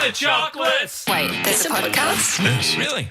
the chocolates. Wait, there's a podcast? Yes. Really?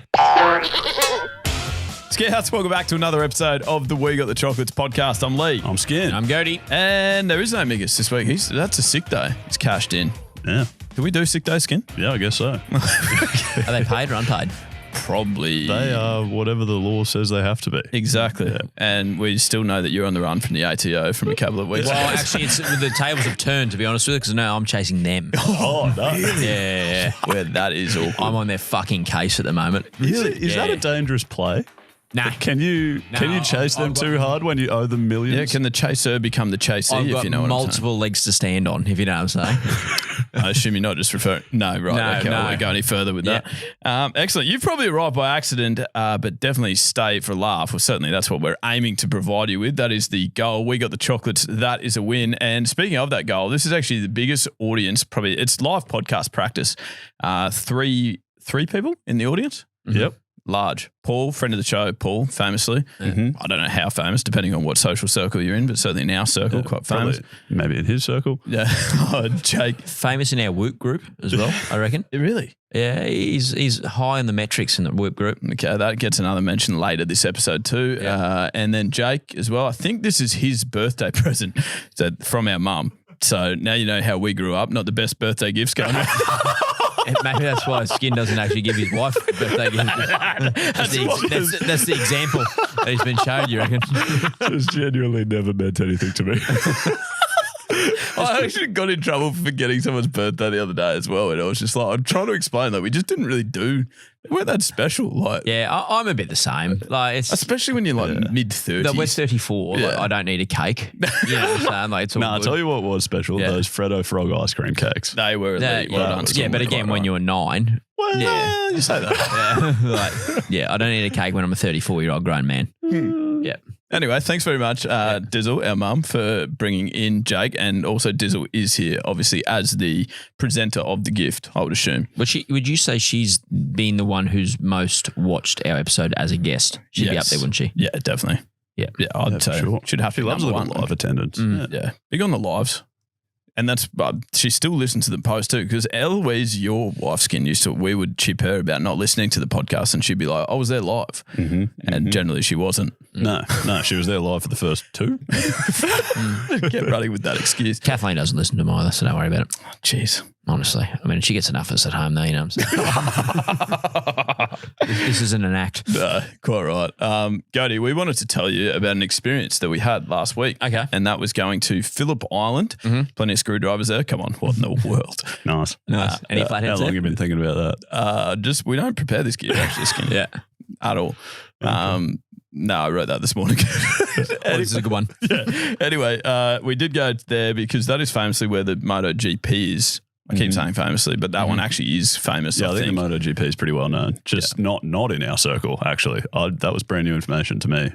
Scouts, welcome back to another episode of the We Got the Chocolates podcast. I'm Lee. I'm Skin. I'm Cody. And there is no Migas this week. That's a sick day. It's cashed in. Yeah. Do we do sick day, Skin? Yeah, I guess so. Are they paid or unpaid? Probably. They are whatever the law says they have to be. Exactly. Yeah. And we still know that you're on the run from the ATO from a couple of weeks ago. Well, actually, the tables have turned, to be honest with you, because now I'm chasing them. Oh, no. Yeah. Where that is awkward. I'm on their fucking case at the moment. Really? Is that a dangerous play? Nah. Can you chase them too hard when you owe them millions? Yeah, can the chaser become the chasee, I've if got you know what I'm saying? multiple legs to stand on, if you know what I'm saying. I assume you're not just referring. No, right. No, okay, no. I won't go any further with that. Excellent. You've probably arrived by accident, but definitely stay for a laugh. Well, certainly that's what we're aiming to provide you with. That is the goal. We got the chocolates. That is a win. And speaking of that goal, this is actually the biggest audience. Probably it's live podcast practice. Three people in the audience. Mm-hmm. Yep. Large. Paul, friend of the show, Paul, famously. Mm-hmm. I don't know how famous, depending on what social circle you're in, but certainly in our circle, quite famous. Maybe in his circle. Yeah. Jake. Famous in our work group as well, I reckon. Really? Yeah, he's high on the metrics in the work group. Okay, that gets another mention later this episode too. Yeah. And then Jake as well. I think this is his birthday present from our mum. So now you know how we grew up. Not the best birthday gifts going on. Maybe that's why Skin doesn't actually give his wife a birthday gift. That's the example that he's been shown, you reckon? It's genuinely never meant anything to me. I actually got in trouble for forgetting someone's birthday the other day as well. And I was just like, I'm trying to explain that we just didn't really we weren't that special. Like, yeah, I'm a bit the same. Like, it's especially when you're like mid-30s. We're 34. Yeah. Like, I don't need a cake. You know what I'm saying? Like, it's all I'll tell you what was special. Yeah. Those Freddo Frog ice cream cakes. They were elite. Well done. Yeah, but again, when you were 9. Well, yeah, you say that. Yeah, I don't need a cake when I'm a 34-year-old grown man. Yeah. Anyway, thanks very much, Dizzle, our mum, for bringing in Jake. And also Dizzle is here, obviously, as the presenter of the gift, I would assume. But would you say she's been the one who's most watched our episode as a guest? She'd be up there, wouldn't she? Yeah, definitely. Yeah. Yeah, I'd say sure. She'd have to be loves a number little one. live attendance. Yeah. Big on the lives. And that's, she still listens to the post too, because Eloise, your wife, Skin, we would chip her about not listening to the podcast, and she'd be like, I was there live. Mm-hmm. And generally she wasn't. No, she was there live for the first 2. Kept running with that excuse. Kathleen doesn't listen to mine, so don't worry about it. Jeez. Honestly. I mean, she gets enough of us at home though, you know what I'm saying? This isn't an act. No, quite right. Cody, we wanted to tell you about an experience that we had last week. Okay. And that was going to Phillip Island. Mm-hmm. Plenty of screwdrivers there. Come on, what in the world? Nice. Any flatheads? How long have you been thinking about that? We don't prepare this gear actually, Skin. Yeah. At all. Okay. No, I wrote that this morning. This is a good one. Yeah. Anyway, we did go there because that is famously where the MotoGP is. I keep saying famously, but that one actually is famous. Yeah, I think the MotoGP is pretty well known. Just not in our circle, actually. That was brand new information to me,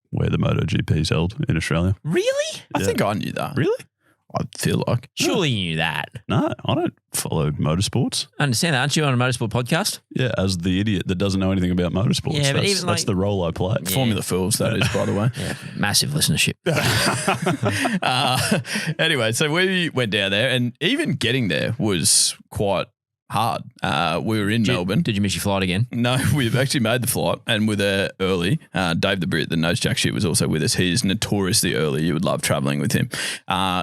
where the MotoGP is held in Australia. Really? I think I knew that. Really? I feel like. Surely you knew that. No, I don't follow motorsports. I understand that. Aren't you on a motorsport podcast? Yeah, as the idiot that doesn't know anything about motorsports. Yeah, but that's the role I play. Yeah. Formula Fools, that is, by the way. Yeah, massive listenership. Anyway, so we went down there, and even getting there was quite hard. We were in Melbourne. Did you miss your flight again? No, we've actually made the flight and we're there early. Dave the Brit, the nose jack shit, was also with us. He is notoriously early. You would love traveling with him.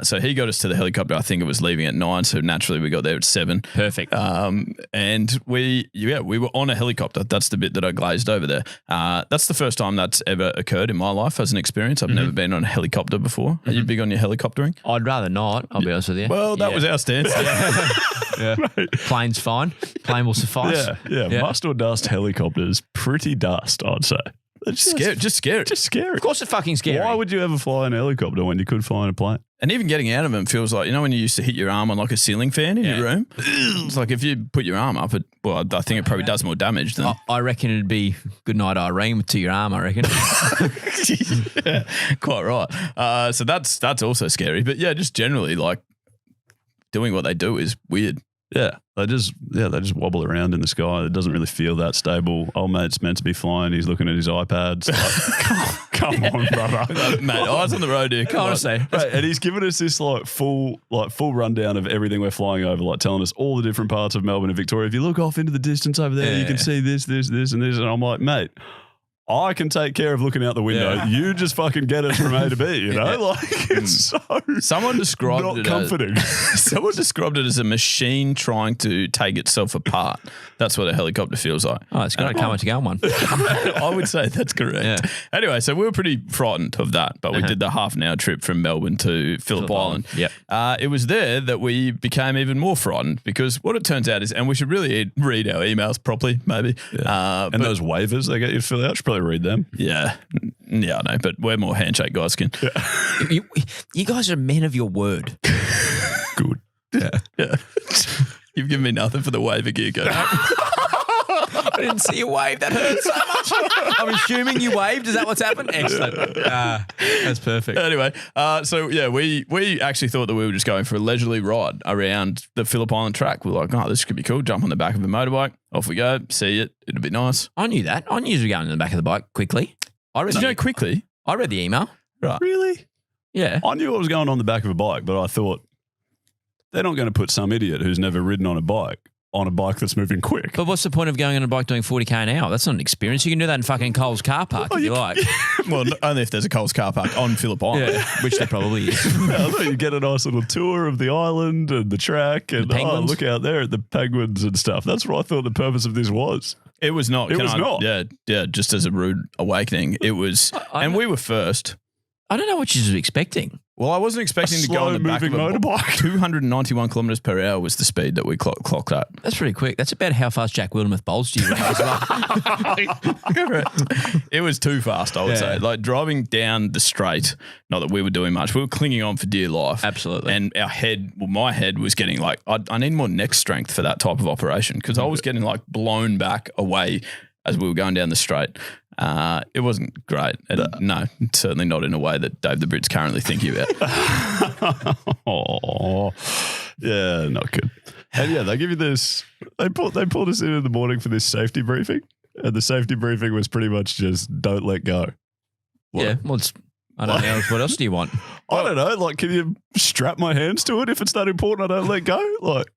So he got us to the helicopter. I think it was leaving at 9. So naturally we got there at 7. Perfect. And we were on a helicopter. That's the bit that I glazed over there. That's the first time that's ever occurred in my life as an experience. I've never been on a helicopter before. Are you big on your helicoptering? I'd rather not, I'll be honest with you. Well, that was our stance. Yeah. Plane's fine. Plane will suffice. Yeah. Must or dust helicopters, pretty dust, I'd say. It's scary. Just scary. Just scary. Of course it's fucking scary. Why would you ever fly an helicopter when you could fly in a plane? And even getting out of them feels like, you know, when you used to hit your arm on like a ceiling fan in your room? It's like if you put your arm up, I think it probably does more damage than... I reckon it'd be good night Irene to your arm, I reckon. Yeah, quite right. So that's also scary. But yeah, just generally like doing what they do is weird. Yeah, they just wobble around in the sky. It doesn't really feel that stable. Old mate's meant to be flying. He's looking at his iPad. Like, come on, brother. Mate, eyes on the road here. Honestly. Right, and he's given us this full rundown of everything we're flying over, like telling us all the different parts of Melbourne and Victoria. If you look off into the distance over there, you can see this, and this. And I'm like, mate, I can take care of looking out the window. Yeah. You just fucking get us from A to B, you know? Like, it's so Someone described not it comforting. Someone described it as a machine trying to take itself apart. That's what a helicopter feels like. Oh, it's got to come to go on one. I would say that's correct. Yeah. Anyway, so we were pretty frightened of that, but we did the half an hour trip from Melbourne to Phillip Island. Yep. It was there that we became even more frightened because what it turns out is, and we should really read our emails properly, maybe. Yeah. And those waivers they get you to fill out, should probably read them. Yeah, I know, but we're more handshake guys. You guys are men of your word. Good. Yeah. You've given me nothing for the waiver gear, go. I didn't see you wave. That hurt so much. I'm assuming you waved. Is that what's happened? Excellent. That's perfect. Anyway, so yeah, we actually thought that we were just going for a leisurely ride around the Phillip Island track. We're like, oh, this could be cool. Jump on the back of a motorbike. Off we go. See it. It'll be nice. I knew that. I knew you were going in the back of the bike quickly. Did you know quickly? I read the email. Right. Really? Yeah. I knew what was going on the back of a bike, but I thought they're not going to put some idiot who's never ridden on a bike that's moving quick. But what's the point of going on a bike doing 40k an hour? That's not an experience. You can do that in fucking Coles car park if you like. Well, only if there's a Coles car park on Phillip Island. Yeah, which there probably is. I thought you get a nice little tour of the island and the track and look out there at the penguins and stuff. That's what I thought the purpose of this was. It was not. It was not. Yeah. Just as a rude awakening, it was. And we were first. I don't know what you were expecting. Well, I wasn't expecting to go on the back of a motorbike. 291 kilometres per hour was the speed that we clocked at. That's pretty quick. That's about how fast Jack Wildermuth bowls to you as well. It was too fast, I would say. Like driving down the straight, not that we were doing much. We were clinging on for dear life. Absolutely. And my head was getting like, I need more neck strength for that type of operation because I was getting like blown back away as we were going down the straight. It wasn't great. And no, certainly not in a way that Dave the Brit's currently thinking about. Oh, yeah, not good. And yeah, they give you this. They pulled us in the morning for this safety briefing, and the safety briefing was pretty much just don't let go. Yeah, well, I don't know. What else do you want? I don't know. Like, can you strap my hands to it if it's that important? I don't let go. Like,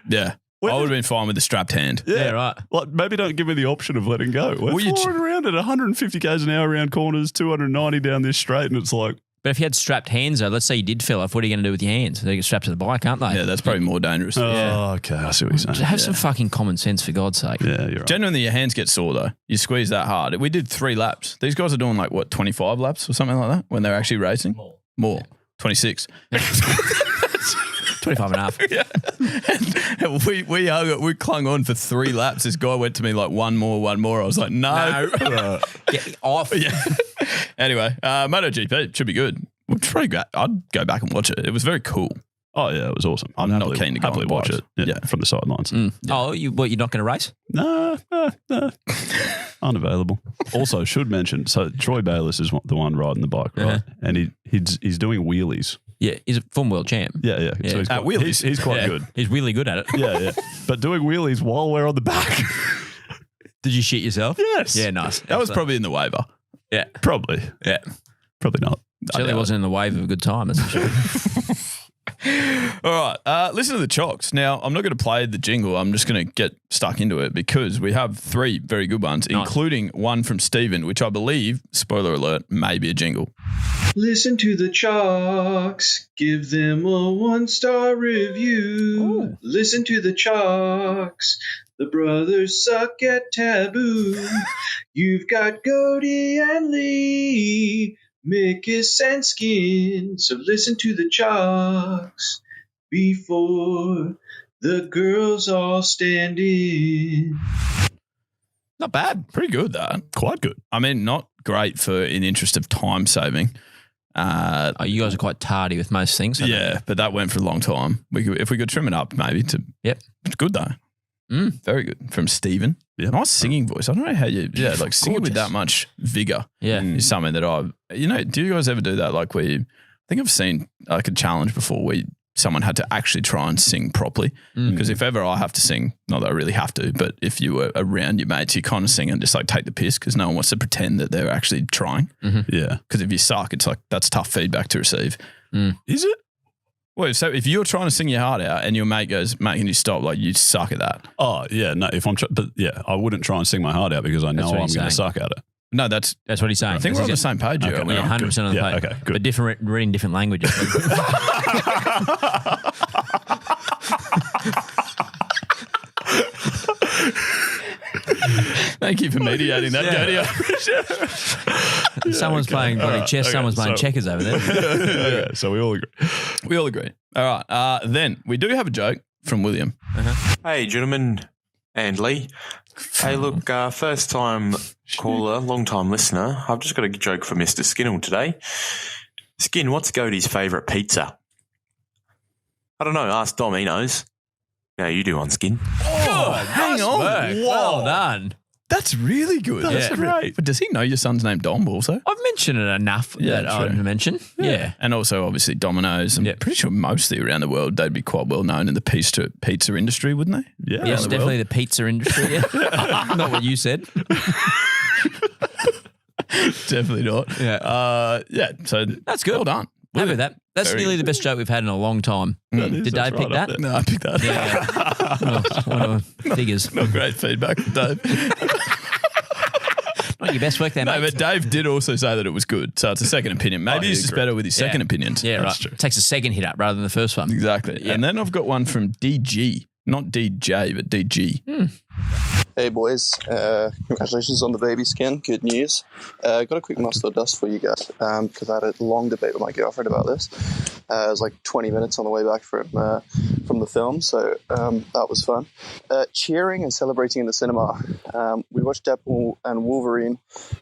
yeah. I would have been fine with the strapped hand. Yeah, right. Like, maybe don't give me the option of letting go. We're flying around at 150 k's an hour around corners, 290 down this straight, and it's like. But if you had strapped hands, though, let's say you did fell off, what are you going to do with your hands? They get strapped to the bike, aren't they? Yeah, that's probably more dangerous. Oh, okay. I see what you're saying. Have some fucking common sense, for God's sake. Yeah, you're right. Genuinely, your hands get sore, though. You squeeze that hard. We did 3 laps. These guys are doing like, 25 laps or something like that when they're actually racing? More. 26. 25 and a half. Yeah. And we clung on for 3 laps. This guy went to me like one more. I was like, no. Get off. Yeah. Anyway, MotoGP should be good. I'd go back and watch it. It was very cool. Oh yeah, it was awesome. I'm not keen to go happily and watch bikes. it. Yeah, from the sidelines. Yeah. Oh, you're not going to race? No. Unavailable. Also, should mention. So Troy Bayliss is the one riding the bike, right? And he's doing wheelies. Yeah, he's a former world champ. Yeah. So he's quite good. He's really good at it. Yeah. But doing wheelies while we're on the back. Did you shit yourself? Yes. Yeah, nice. That was probably in the waiver. Yeah. Probably. Yeah. Probably not. Certainly wasn't in the wave of a good time, that's for sure. All right. Listen to the Chocs. Now, I'm not going to play the jingle. I'm just going to get stuck into it because we have 3 very good ones, including one from Stephen, which I believe, spoiler alert, may be a jingle. Listen to the Chocs. Give them a 1-star review. Ooh. Listen to the Chocs. The brothers suck at taboo. You've got Cody and Lee, Mickus and Skin. So listen to the Chocs before the girls all stand in. Not bad. Pretty good, that. Quite good. I mean, not great for in interest of time saving. You guys are quite tardy with most things. Yeah, but that went for a long time. If we could trim it up maybe to. Yep. It's good though. Very good. From Stephen. Yep. Nice singing voice. I don't know how you, like singing with Gorgeous. that much vigor Yeah. is something that do you guys ever do that? Like I think I've seen like a challenge before where you someone had to actually try and sing properly. Because if ever I have to sing, not that I really have to, but if you were around your mates, you kind of sing and just like take the piss because no one wants to pretend that they're actually trying. Yeah. Because if you suck, it's like that's tough feedback to receive. Is it? Well, so if you're trying to sing your heart out and your mate goes, mate, can you stop? Like you suck at that. Oh, yeah. No, but yeah, I wouldn't try and sing my heart out because I know I'm going to suck at it. No, that's what he's saying. I think we're on the same page. Okay, We're 100% on the page. Okay, good. But different, reading different languages. Thank you for mediating that, Cody. Someone's playing bloody chess, someone's playing checkers over there. Okay, so we all agree. We all agree. All right. Then we do have a joke from William. Hey, gentlemen and Lee. Hey, look, first time caller, long time listener. I've just got a joke for Mr. Skinnell today. Skin, what's Goaty's favourite pizza? I don't know. Ask Dom, he knows. Yeah, you do on Skin. Oh, hang on. Well done. That's really good. That's great. But does he know your son's name Dom also? I've mentioned it enough that I would mention. Yeah. And also, obviously, Domino's. I'm pretty sure mostly around the world, they'd be quite well known in the pizza industry, wouldn't they? Yeah. Yes, definitely the pizza industry. Yeah. Not what you said. Definitely not. Yeah. So That's good. Well done. Happy with that. That's Very nearly the best joke we've had in a long time. Did Dave That's pick right up that? there. No, I picked that. Yeah. One of the figures. Not great feedback from Dave. Not your best work there, No, mate. but Dave did also say that it was good. So it's a second opinion. Maybe he's just better with his second opinions. Yeah, That's right. Takes a second hit up rather than the first one. Exactly. Yeah. And then I've got one from DG. Not DJ, but DG. Hey boys, congratulations on the baby Skin. Good news. Got a quick muscle dust for you guys because I had a long debate with my girlfriend about this. It was like 20 minutes on the way back from the film, so that was fun. Cheering and celebrating in the cinema. We watched Deadpool and Wolverine,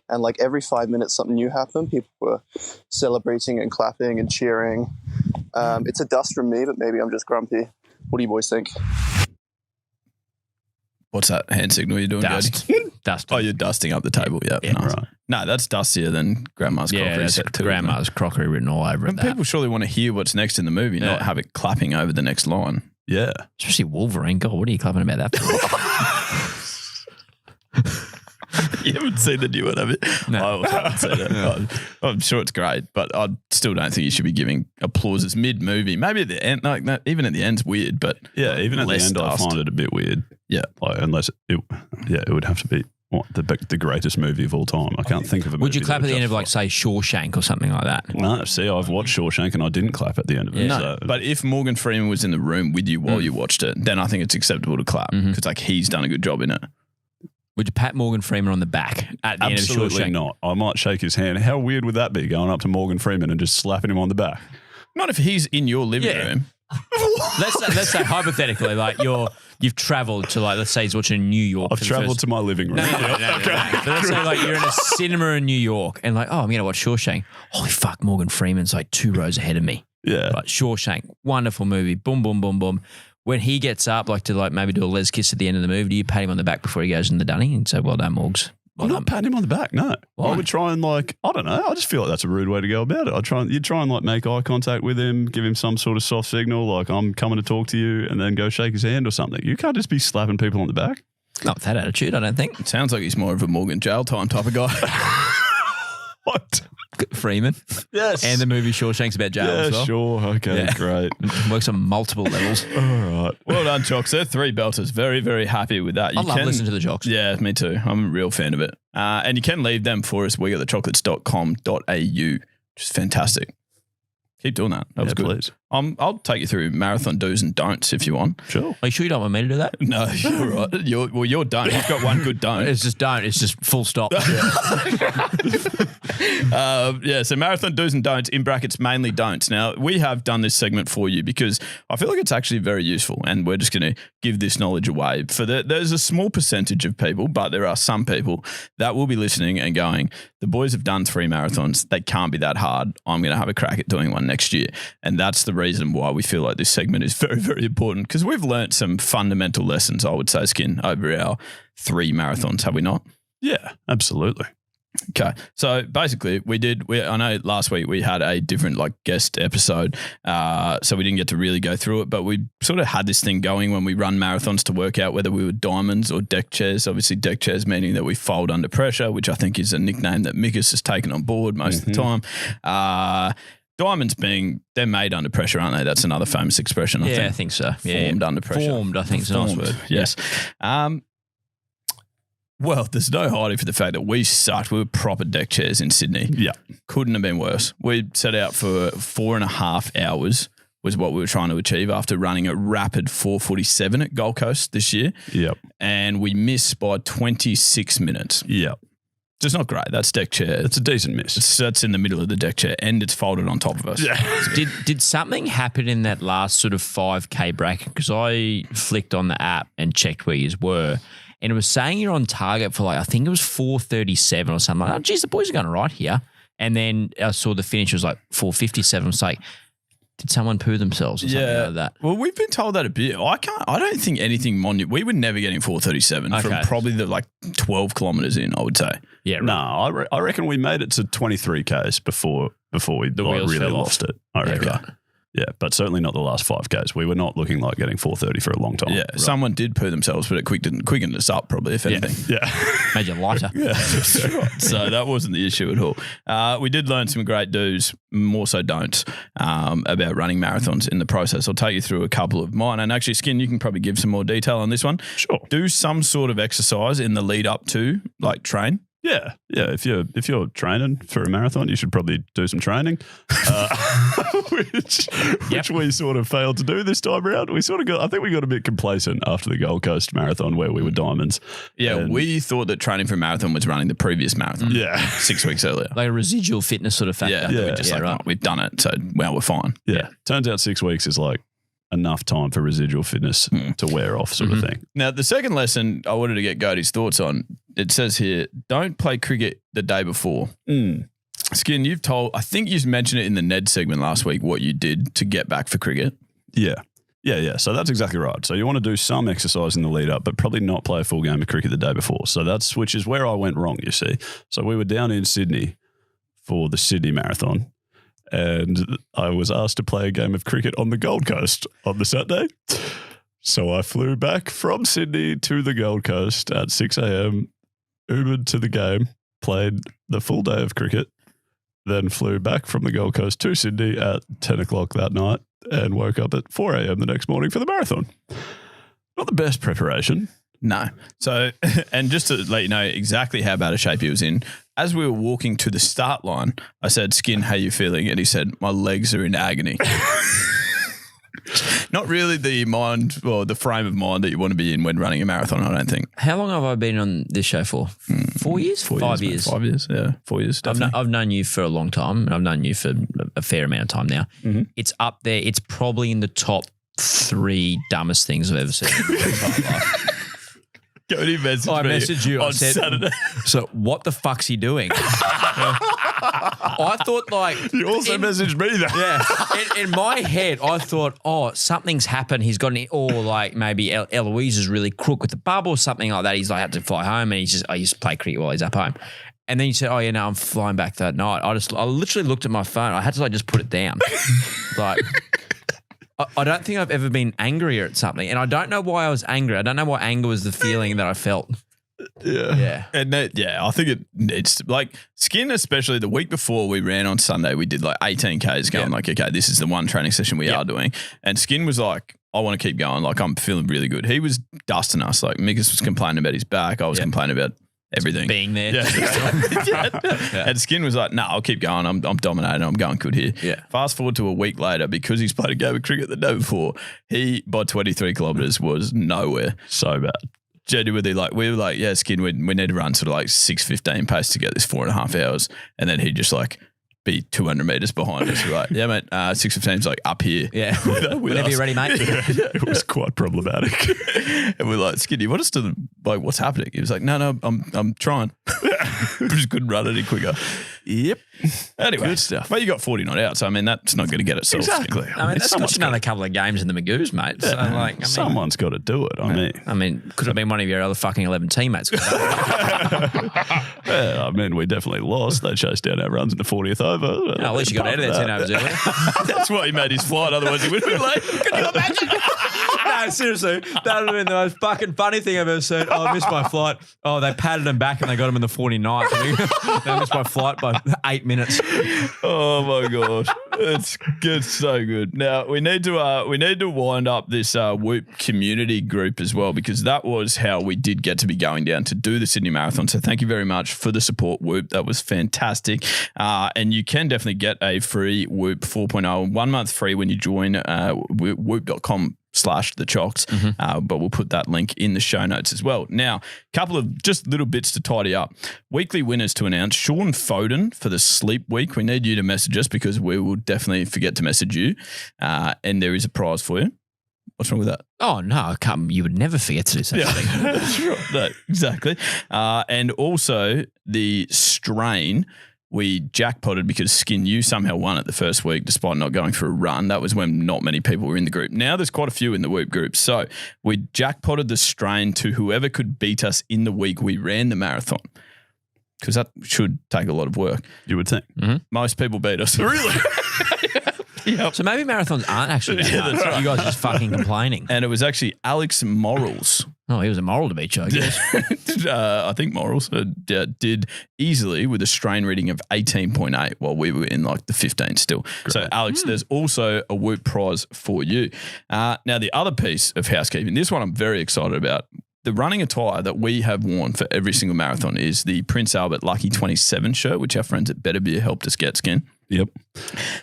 and like every 5 minutes something new happened. People were celebrating and clapping and cheering. It's a dust from me, but maybe I'm just grumpy. What do you boys think? What's that hand signal you're doing, Dust. Jody? Dust. Oh, you're dusting up the table. Yeah, nice. right. No, that's dustier than Grandma's Yeah, crockery that's set too. grandma's crockery written all over it. And people surely want to hear what's next in the movie, not have it clapping over the next line. Yeah. Especially Wolverine. God, what are you clapping about that for? You haven't seen the new one, have you? No. I also haven't seen it. I'm sure it's great, but I still don't think you should be giving applauses mid-movie. Maybe at the end, like that, even at the end's weird, but Yeah, even at the less end, dust. I find it a bit weird. Yeah. Like, unless it would have to be the greatest movie of all time. I can't think of a movie. Would you clap that at the end of, like, justifies- say, Shawshank or something like that? No, see, I've watched Shawshank and I didn't clap at the end of it. Yeah. No, So. but if Morgan Freeman was in the room with you while you watched it, then I think it's acceptable to clap because like he's done a good job in it. Would you pat Morgan Freeman on the back at the Absolutely end of Shawshank? not. I might shake his hand. How weird would that be, going up to Morgan Freeman and just slapping him on the back? Not if he's in your living Yeah. room. Let's say hypothetically, like you've travelled to, like, let's say he's watching in New York. I've travelled to my living room. No. But let's say like you're in a cinema in New York and like, oh, I'm going to watch Shawshank. Holy fuck, Morgan Freeman's like 2 rows ahead of me. Yeah. Like Shawshank, wonderful movie. Boom, boom, boom, boom. When he gets up, like to like maybe do a les kiss at the end of the movie, do you pat him on the back before he goes in the dunny and say, well done, Morgs? I'm not patting him on the back, no. Why? I would try and I don't know. I just feel like that's a rude way to go about it. You'd try and like make eye contact with him, give him some sort of soft signal, like I'm coming to talk to you, and then go shake his hand or something. You can't just be slapping people on the back. Not with that attitude, I don't think. It sounds like he's more of a Morgan jail time type of guy. What? Freeman. Yes. And the movie Shawshank's about jail yeah, as well. sure. Okay, Yeah. great. Works on multiple levels. All right. Well done, Chocs. They're 3 belters. Very, very happy with that. I love listening to the Chocs. Yeah, me too. I'm a real fan of it. And you can leave them for us. We got thechocolates.com.au, which is fantastic. Keep doing that. That was good. Please. I'll take you through marathon do's and don'ts if you want. Sure. Are you sure you don't want me to do that? No, you're right. You're don't. You've got one good don't. It's just don't. It's just full stop. So marathon do's and don'ts, in brackets, mainly don'ts. Now, we have done this segment for you because I feel like it's actually very useful and we're just going to give this knowledge away. There's a small percentage of people, but there are some people that will be listening and going, the boys have done 3 marathons. They can't be that hard. I'm going to have a crack at doing one next year. And that's the reason why we feel like this segment is very, very important because we've learnt some fundamental lessons, I would say, Skin, over our 3 marathons, have we not? Yeah, absolutely. Okay. So basically I know last week we had a different guest episode. So we didn't get to really go through it, but we sort of had this thing going when we run marathons to work out whether we were diamonds or deck chairs. Obviously deck chairs meaning that we fold under pressure, which I think is a nickname that Mikus has taken on board most of the time. Diamonds being, they're made under pressure, aren't they? That's another famous expression. I think so. Formed under pressure. Formed, I think is a nice word. Yes. Well, there's no hiding for the fact that we sucked. We were proper deck chairs in Sydney. Yeah. Couldn't have been worse. We set out for 4.5 hours was what we were trying to achieve after running a rapid 4:47 at Gold Coast this year. Yep. And we missed by 26 minutes. Yep. Just not great. That's deck chair. It's a decent miss. That's in the middle of the deck chair and it's folded on top of us. Yeah. Did something happen in that last sort of 5K bracket? Because I flicked on the app and checked where you were. And it was saying you're on target for I think it was 4:37 or something. Oh, geez, the boys are going right here. And then I saw the finish was 4:57. I was like, did someone poo themselves or something like that? Well, we've been told that a bit. I don't think anything we were never getting 4:37 from probably the 12 kilometres in, I would say. Yeah, right. No, I reckon we made it to 23 Ks before we really lost it. I reckon. Right. Yeah, but certainly not the last 5Ks. We were not looking like getting 4:30 for a long time. Yeah, someone did poo themselves, but it quickened us up probably, if anything. Yeah. Made you lighter. Yeah, that's right. So that wasn't the issue at all. We did learn some great do's, more so don'ts, about running marathons in the process. I'll take you through a couple of mine. And actually, Skin, you can probably give some more detail on this one. Sure. Do some sort of exercise in the lead up to, train. Yeah. If you're training for a marathon, you should probably do some training, which we sort of failed to do this time around. I think we got a bit complacent after the Gold Coast Marathon where we were diamonds. Yeah, we thought that training for a marathon was running the previous marathon. Yeah, 6 weeks earlier, like a residual fitness sort of factor. Yeah. We just right, we've done it, so we're fine. Yeah. Turns out 6 weeks is enough time for residual fitness to wear off, sort of thing. Now, the second lesson I wanted to get Goaty's thoughts on, it says here, don't play cricket the day before. Skin, I think you mentioned it in the Ned segment last week, what you did to get back for cricket. Yeah. So that's exactly right. So you want to do some exercise in the lead up, but probably not play a full game of cricket the day before. So which is where I went wrong, you see. So we were down in Sydney for the Sydney Marathon. And I was asked to play a game of cricket on the Gold Coast on the Saturday. So I flew back from Sydney to the Gold Coast at 6 a.m, Ubered to the game, played the full day of cricket, then flew back from the Gold Coast to Sydney at 10 o'clock that night and woke up at 4 a.m. the next morning for the marathon. Not the best preparation. No. So, and just to let you know exactly how bad a shape he was in, as we were walking to the start line, I said, Skin, how you feeling? And he said, my legs are in agony. Not really the mind or the frame of mind that you want to be in when running a marathon, I don't think. How long have I been on this show for? 4 years? 5 years. 5 years, yeah. 4 years, definitely. I've known you for a long time, and I've known you for a fair amount of time now. It's up there. It's probably in the top 3 dumbest things I've ever seen in my entire life. Goaty messaged me on Saturday. So what the fuck's he doing? I thought You also messaged me that. Yeah. In my head, I thought, something's happened. He's got maybe Eloise is really crook with the bubble or something like that. He's had to fly home and he used to play cricket while he's up home. And then you said, I'm flying back that night. I literally looked at my phone. I had to just put it down. I don't think I've ever been angrier at something. And I don't know why I was angry. I don't know why anger was the feeling that I felt. Yeah. And I think it's Skin, especially the week before we ran on Sunday, we did 18 Ks going okay, this is the one training session we are doing. And Skin was like, I want to keep going. I'm feeling really good. He was dusting us. Mikus was complaining about his back. I was complaining about everything. Just being there. Yeah. And Skin was like, I'll keep going. I'm dominating. I'm going good here. Yeah. Fast forward to a week later, because he's played a game of cricket the day before, he, by 23 kilometres, was nowhere. So bad. Genuinely, we were Skin, we need to run sort of 6:15 pace to get this 4.5 hours. And then he'd just be 200 metres behind us. We're like, yeah, mate, 6:15's up here. Yeah. Whenever you're ready, mate. It was quite problematic. And we're like, Skin, you want us to, what's happening? He was like, no, I'm trying. We just couldn't run any quicker. Yep. Anyway, Good stuff. But you got 40 not out, so I mean that's not going to get it solved. Exactly. I mean, that's got another couple of games in the Magoos, mate. So, like, I mean, Someone's got to do it. I mean, could have been one of your other fucking 11 teammates. Yeah, I mean, we definitely lost. They chased down our runs in the 40th over. At least you got out of there 10 overs earlier. That's why he made his flight. Otherwise, he would have been late. Can you imagine? No, seriously, that would have been the most fucking funny thing I've ever seen. Oh, I missed my flight. Oh, they patted him back and they got him in the 49th. They missed my flight by 8 minutes. Oh my god, it's so good. Now we need to wind up this Whoop community group as well, because that was how we did get to be going down to do the Sydney Marathon. So thank you very much for the support, Whoop. That was fantastic. And you can definitely get a free Whoop 4.0, 1 month free when you join whoop.com/the Chocs, but we'll put that link in the show notes as well. Now, couple of just little bits to tidy up. Weekly winners to announce. Sean Foden for the sleep week. We need you to message us because we will definitely forget to message you, and there is a prize for you. What's wrong with that? Oh, no, you would never forget to do such a thing. That's right. No, exactly. And also the strain. We jackpotted because Skin, you somehow won it the first week despite not going for a run. That was when not many people were in the group. Now there's quite a few in the Whoop group. So we jackpotted the strain to whoever could beat us in the week we ran the marathon, because that should take a lot of work. You would think. Most people beat us. Really? Yep. So maybe marathons aren't actually that hard. that's right. You guys are just fucking complaining. And it was actually Alex Morals. Oh, he was a moral to beat you, I guess. I think Morals did easily with a strain reading of 18.8 while we were in like the 15 still. Great. So, Alex, there's also a Whoop prize for you. Now, the other piece of housekeeping, this one I'm very excited about. The running attire that we have worn for every single marathon is the Prince Albert Lucky 27 shirt, which our friends at Better Beer helped us get, Skin. Yep.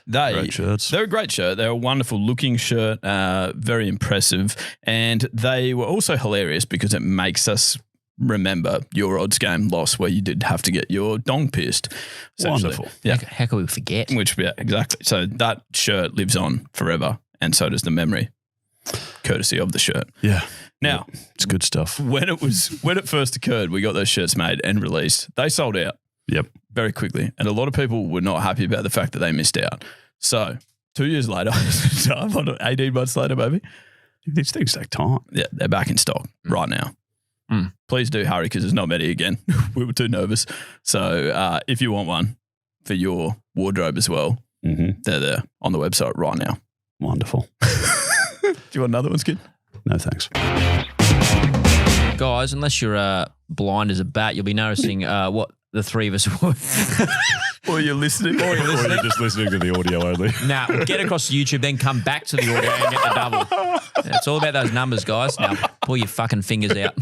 Great shirts. They're a great shirt. They're a wonderful looking shirt, very impressive. And they were also hilarious because it makes us remember your odds game loss where you did have to get your dong pierced. Wonderful. Yeah. How can we forget? Yeah, exactly. So that shirt lives on forever, and so does the memory, courtesy of the shirt. Yeah. Now, it's good stuff. When it first occurred, we got those shirts made and released. They sold out. Yep. Very quickly. And a lot of people were not happy about the fact that they missed out. So 2 years later, 18 months later, maybe. These things take time. Yeah, they're back in stock right now. Please do hurry because there's not many again. We were too nervous. So if you want one for your wardrobe as well, they're there on the website right now. Wonderful. Do you want another one, Skid? No, thanks. Guys, unless you're blind as a bat, you'll be noticing what the three of us were. Or you're listening. Or you're just listening to the audio only. Now, get across to YouTube, then come back to the audio and get the double. It's all about those numbers, guys. Now, pull your fucking fingers out.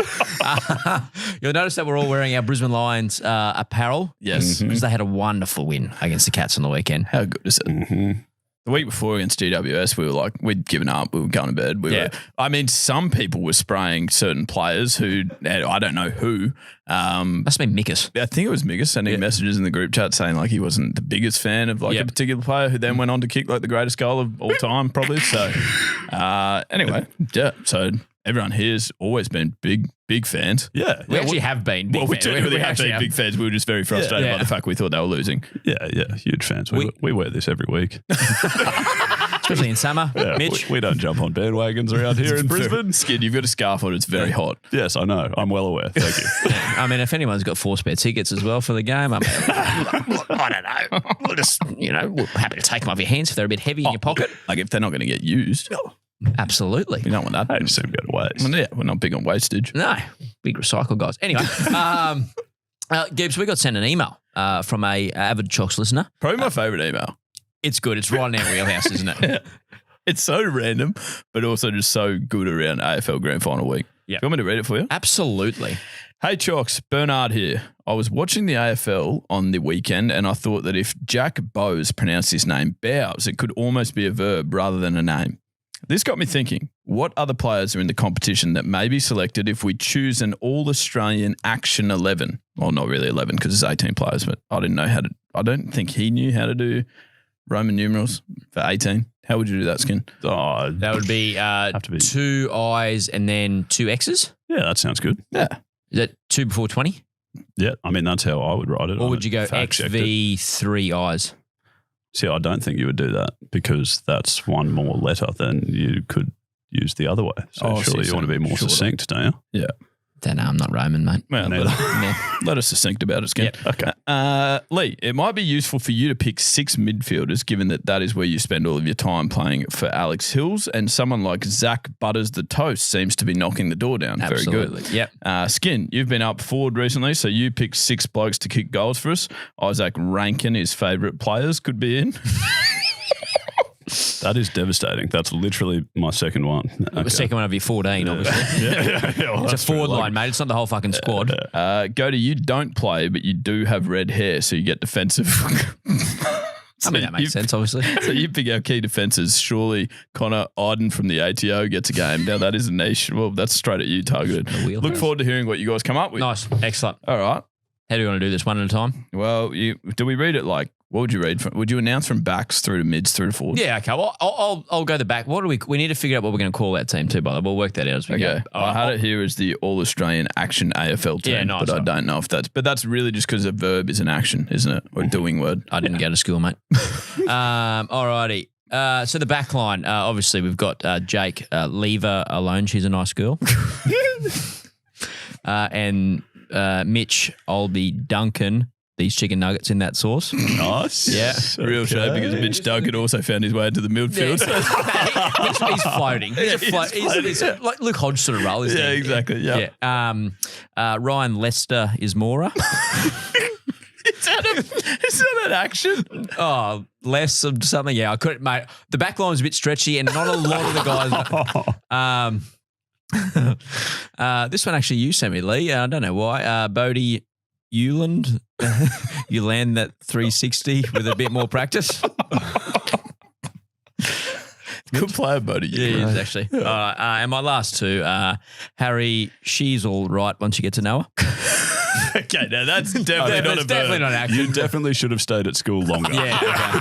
You'll notice that we're all wearing our Brisbane Lions apparel. Yes. Because they had a wonderful win against the Cats on the weekend. How good is it? The week before against GWS, we were like, we'd given up. We were going to bed. I mean, some people were spraying certain players who, I don't know who. Must have been Mickus. I think it was Mickus sending messages in the group chat saying like he wasn't the biggest fan of like a particular player who then went on to kick like the greatest goal of all time, probably. So anyway, so everyone here's always been big fans. Yeah. We actually have been big fans. We have been big fans. We were just very frustrated by the fact we thought they were losing. Yeah, huge fans. We wear this every week. Especially in summer, Mitch. We don't jump on bandwagons around here in Brisbane. Skid, you've got a scarf on. It's very hot. Yes, I know. I'm well aware. Thank you. I mean, if anyone's got 4 spare tickets as well for the game, I don't know. We'll just, we're happy to take them off your hands if they're a bit heavy in your pocket. Like if they're not going to get used. Absolutely. We don't want that. They just seem to go to waste. Yeah, we're not big on wastage. No, big recycle guys. Anyway, Gibbs, we got sent an email from a avid Chocs listener. Probably my favourite email. It's good. It's right in our wheelhouse, isn't it? Yeah. It's so random, but also just so good around AFL Grand Final week. Yeah. You want me to read it for you? Absolutely. Hey, Chocs, Bernard here. I was watching the AFL on the weekend and I thought that if Jack Bowes pronounced his name Bowes, it could almost be a verb rather than a name. This got me thinking, what other players are in the competition that may be selected if we choose an All-Australian Action 11? Well, not really 11 because it's 18 players, but I don't think he knew how to do Roman numerals for 18. How would you do that, Skin? Oh, That would be, have to be 2 I's and then 2 X's. Yeah, that sounds good. Yeah. Is that 2 before 20? Yeah, I mean, that's how I would write it. Or I would you go fact-checked it. XV3Is? See, I don't think you would do that because that's one more letter than you could use the other way. So surely you want to be more succinct, don't you? Yeah. Don't know. I'm not Roman, mate. Well, let us succinct about it, Skin. Yep. Okay. Lee, it might be useful for you to pick 6 midfielders, given that is where you spend all of your time playing for Alex Hills, and someone like Zach Butters the Toast seems to be knocking the door down. Absolutely. Very good. Yep. Skin, you've been up forward recently, so you picked 6 blokes to kick goals for us. Isaac Rankin, his favourite players, could be in. That is devastating. That's literally my second one. The second one of your 14, obviously. Well, It's a forward line, mate. It's not the whole fucking squad. Goaty, you don't play, but you do have red hair, so you get defensive. I mean, that makes sense, obviously. So you pick our key defences. Surely Connor Iden from the ATO gets a game. Now that is a niche. Well, that's straight at you, targeted. Look forward to hearing what you guys come up with. Nice. Excellent. All right. How do you want to do this? One at a time? Well, do we read it like, what would you read from? Would you announce from backs through to mids through to forwards? Yeah, okay. Well, I'll go the back. What do we need to figure out what we're going to call that team too, by the way. We'll work that out as we go. I had it here as the All-Australian Action AFL team, Yeah, nice but I one. don't know if that's really just because a verb is an action, isn't it? Or a doing word. I didn't go to school, mate. Alrighty. So the back line, obviously we've got Jake, leave her alone. She's a nice girl. And Mitch, I'll be Duncan these chicken nuggets in that sauce. Nice. Yeah. Real shame because Mitch Duncan also found his way into the midfield. He's floating. He's like Luke Hodge sort of role, isn't he? Yeah, exactly. Yeah. Ryan Lester is Mora. Is that an action? Oh, less of something. Yeah, I couldn't, mate. The back line was a bit stretchy and not a lot of the guys. This one actually you sent me, Lee. I don't know why. Bodie Euland. You land that 360 with a bit more practice. Good player, buddy. Yeah, he is actually. And my last two, Harry, she's all right once you get to know her. Okay, now that's definitely not a verb. Definitely not an action. You definitely should have stayed at school longer. Yeah, okay.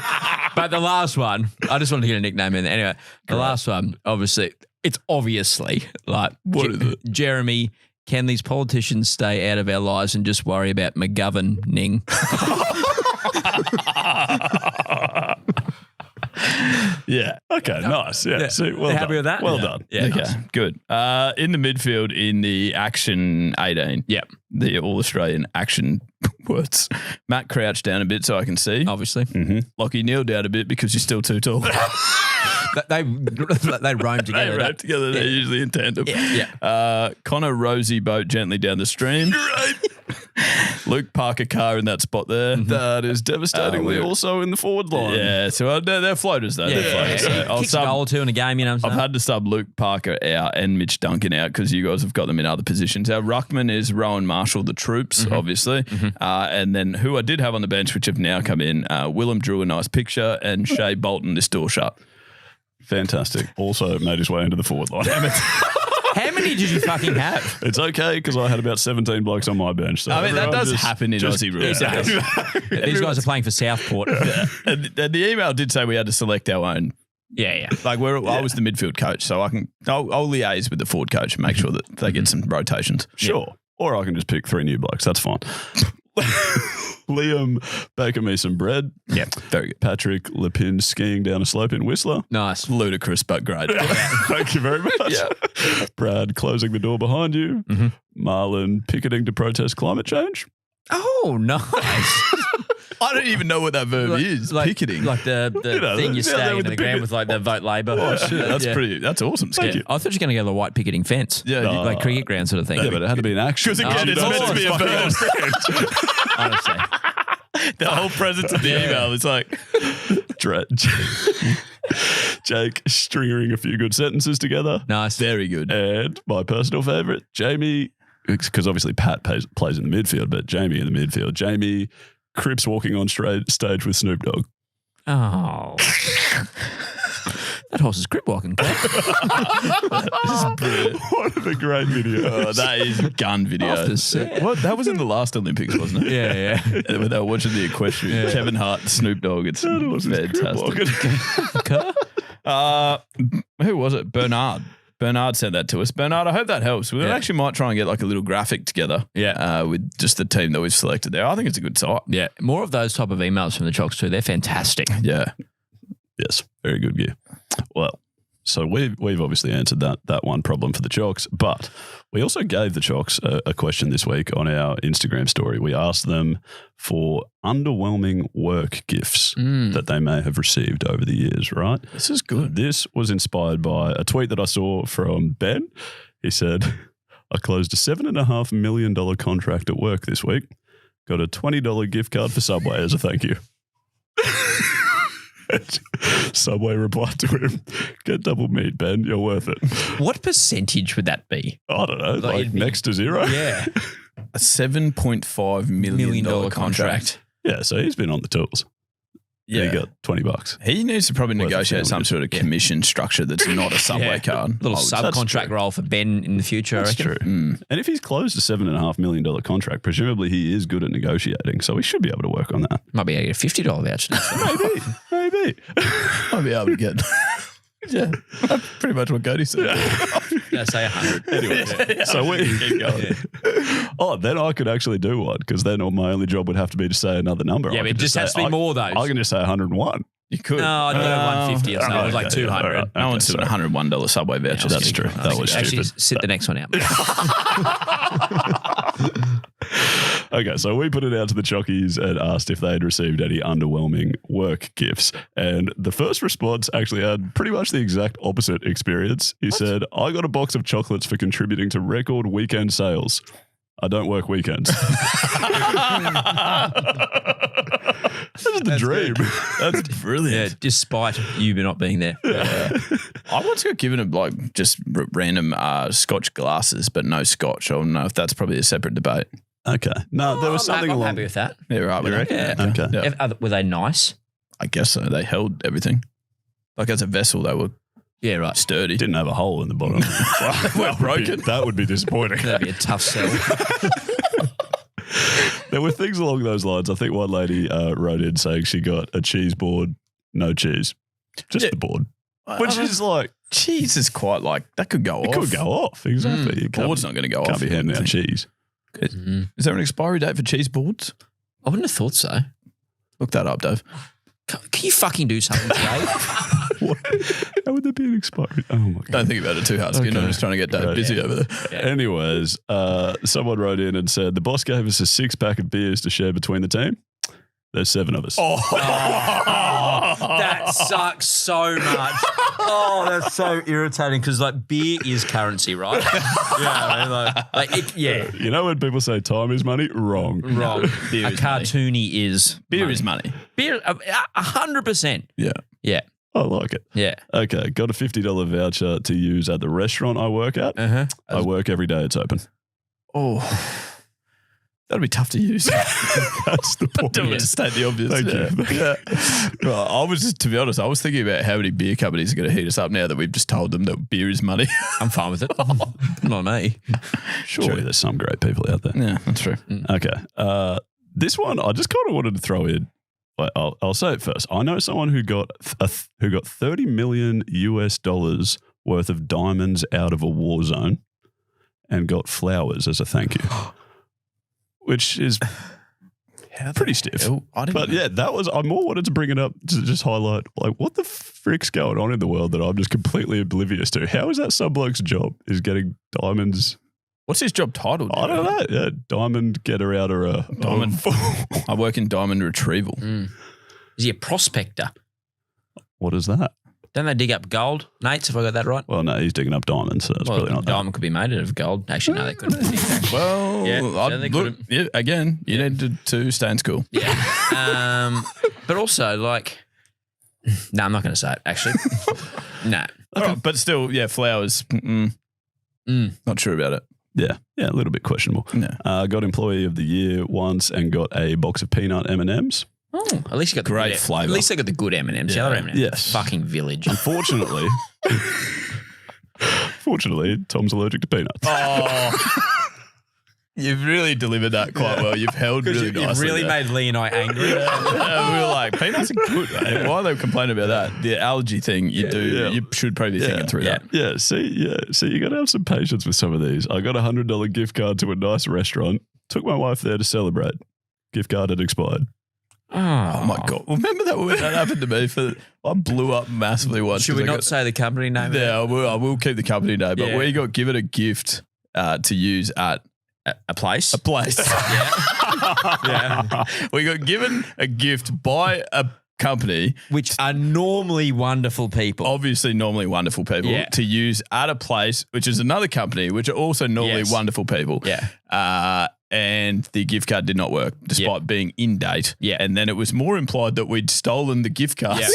But the last one, I just wanted to get a nickname in there. Anyway, the last one, obviously, it's obviously like What is it? Jeremy, can these politicians stay out of our lives and just worry about McGoverning? Yeah. Okay, nice. Yeah. See, well Happy done. with that? Well Yeah. done. Yeah, Okay, nice. good. In the midfield, in the Action 18, Yep, the All-Australian Action words, Matt crouched down a bit so I can see. obviously. Lockie kneeled down a bit because you're still too tall. They roam together. They rap together. They're usually in tandem. Yeah. Connor Rosie boat gently down the stream. Luke Parker Carr in that spot there. That is devastatingly also in the forward line. Yeah, so they're floaters though. Yeah, They're floaters. So I'll Kicks a sub- goal or two in a game, you know what I'm I've saying? had to sub Luke Parker out and Mitch Duncan out because you guys have got them in other positions. Our ruckman is Rowan Marshall, the troops, obviously. And then who I did have on the bench, which have now come in, Willem drew a nice picture and Shea Bolton, this door shut. Fantastic. Also made his way into the forward line. Damn it. How many did you fucking have? It's okay because I had about 17 blokes on my bench. So I mean, that everyone does happen in Aussie rules. These guys are playing for Southport. And the email did say we had to select our own. Yeah. Like I was the midfield coach, so I'll liaise with the forward coach and make sure that they get some rotations. Sure. Or I can just pick 3 new blokes. That's fine. Liam baking me some bread. Yeah, very good. Patrick Lepin skiing down a slope in Whistler. Nice. Ludicrous, but great. Thank you very much. Yeah. Brad closing the door behind you. Marlon picketing to protest climate change. Oh, nice. I don't even know what that verb is. Picketing. Like the thing you yeah, stag with into the the ground picket. with like the vote Labor. Oh shit, that's Yeah. pretty. That's awesome. Yeah. I thought you were going to go the white picketing fence. Yeah, you- like cricket ground sort of thing. Yeah, but it had to be an action. Because again, You it's don't meant to be a fucking verb. Honestly. The whole presence of the email is like, Jake stringing a few good sentences together. Nice. very good. And my personal favourite, Jamie, because obviously Pat plays in the midfield, but Jamie in the midfield. Jamie Cripps walking on stage with Snoop Dogg. Oh. That horse is grip walking. This is brilliant. What a great video. Oh, that is gun video. Off the set. What? That was in the last Olympics, wasn't it? Yeah. When they were watching the equestrian. Kevin Hart, Snoop Dogg. It's That horse is crip fantastic. walking. Who was it? Bernard Bernard sent that to us. Bernard, I hope that helps. We actually might try and get like a little graphic together with just the team that we've selected there. I think it's a good site. Yeah. More of those type of emails from the Chocs too. They're fantastic. Yeah. Yes, very good gear. Well, so we've obviously answered that one problem for the Chocs, but we also gave the Chocs a question this week on our Instagram story. We asked them for underwhelming work gifts that they may have received over the years, right? This is good. This was inspired by a tweet that I saw from Ben. He said, I closed a $7.5 million contract at work this week. Got a $20 gift card for Subway as a thank you. Subway replied to him, get double meat, Ben. You're worth it. What percentage would that be? I don't know. Like next to zero? Yeah. A $7.5 million contract. Yeah, so he's been on the tools. Yeah. He got $20. He needs to probably Worth negotiate some sort of commission structure that's not a Subway card. Little subcontract role for Ben in the future, That's I reckon. true. And if he's closed a $7.5 million contract, presumably he is good at negotiating, so he should be able to work on that. Might be able to get a $50 voucher. Maybe. Might be able to get... Yeah, pretty much what Cody said. Yeah, say 100. Anyway, so we keep going. Oh, then I could actually do one because then my only job would have to be to say another number. Yeah, but it just has to be more though. I can just say 101. You could. No, I don't have 150 or something. It was like 200. Right. No one's doing $101 Subway voucher. That's true. That was Actually, stupid. sit the next one out. Okay, so we put it out to the Choccies and asked if they had received any underwhelming work gifts. And the first response actually had pretty much the exact opposite experience. He said, I got a box of chocolates for contributing to record weekend sales. I don't work weekends. This is the dream. That's brilliant. Yeah, despite you not being there. I once got given like just random Scotch glasses, but no Scotch. I don't know if that's probably a separate debate. Okay. No, there was something I'm along. happy with that. Yeah, right. You reckon? Yeah. Okay. Yeah. Were they nice? I guess so. They held everything. Like as a vessel, they were Yeah, right. sturdy. Didn't have a hole in the bottom. We're broken. That would be disappointing. That'd be a tough sell. There were things along those lines. I think one lady wrote in saying she got a cheese board, no cheese, just the board, which is like cheese is quite like that could go off. it could go off exactly. Board's not going to go off. Can't be handing out cheese. Is there an expiry date for cheese boards? I wouldn't have thought so. Look that up, Dave. Can you fucking do something today? What? How would there be an expiry? Oh my god! Don't think about it too hard, Skin. Okay. I'm just trying to get Dave busy over there. Anyways, someone wrote in and said the boss gave us a 6-pack of beers to share between the team. There's 7 of us. That sucks so much. Oh, that's so irritating because like beer is currency, right? You know when people say time is money? Wrong. Wrong. Beer A is money. cartoony is Beer money. is money. Beer 100%. Yeah. Yeah. I like it. Yeah. Okay, got a $50 voucher to use at the restaurant I work at. Uh-huh. I work every day it's open. Oh, that'd be tough to use. That's the point. Don't want to state the obvious. Thank you. Yeah. Well, I was just, to be honest, I was thinking about how many beer companies are going to heat us up now that we've just told them that beer is money. I'm fine with it. Not me. Surely there's some great people out there. Yeah, that's true. Okay. This one I just kind of wanted to throw in. I'll say it first. I know someone who got $30 million US worth of diamonds out of a war zone and got flowers as a thank you, which is pretty stiff. But yeah, that was. I more wanted to bring it up to just highlight like what the frick's going on in the world that I'm just completely oblivious to. How is that some bloke's job? Is getting diamonds. What's his job title? I don't know. Yeah, diamond getter out or a Diamond. I work in diamond retrieval. Is he a prospector? What is that? Don't they dig up gold? Nates, have I got that right? Well, no, he's digging up diamonds, so it's Well, probably not that. diamond could be made out of gold. Actually, no, they couldn't. Well, Yeah, so they look, yeah, again, you need to stay in school. Yeah. But also, like, no, I'm not going to say it, actually. No. All right, but still, yeah, flowers. Not sure about it. Yeah, a little bit questionable. Yeah. Got employee of the year once and got a box of peanut M&Ms. Oh, at least you got the Great good, flavour. At least they got the good M&Ms. The other M&Ms, Yes. fucking village. Unfortunately, Tom's allergic to peanuts. Oh. You've really delivered that quite well. You've held really You've nicely. really there. made Lee and I angry. We were like, peanuts are good. Mate. Why are they complaining about that? The allergy thing, you should probably be thinking through that. Yeah, see, you got to have some patience with some of these. I got a $100 gift card to a nice restaurant. Took my wife there to celebrate. Gift card had expired. Oh my God. Remember that when that happened to me? I blew up massively once. Should we not say the company name? Yeah, I will keep the company name. But Yeah. we got given a gift to use at A place? a place. Yeah. We got given a gift by a company, Which are normally wonderful people. obviously normally wonderful people, Yeah. to use at a place, which is another company, which are also normally Yes. wonderful people. Yeah. And the gift card did not work despite being in date. Yeah. And then it was more implied that we'd stolen the gift cards,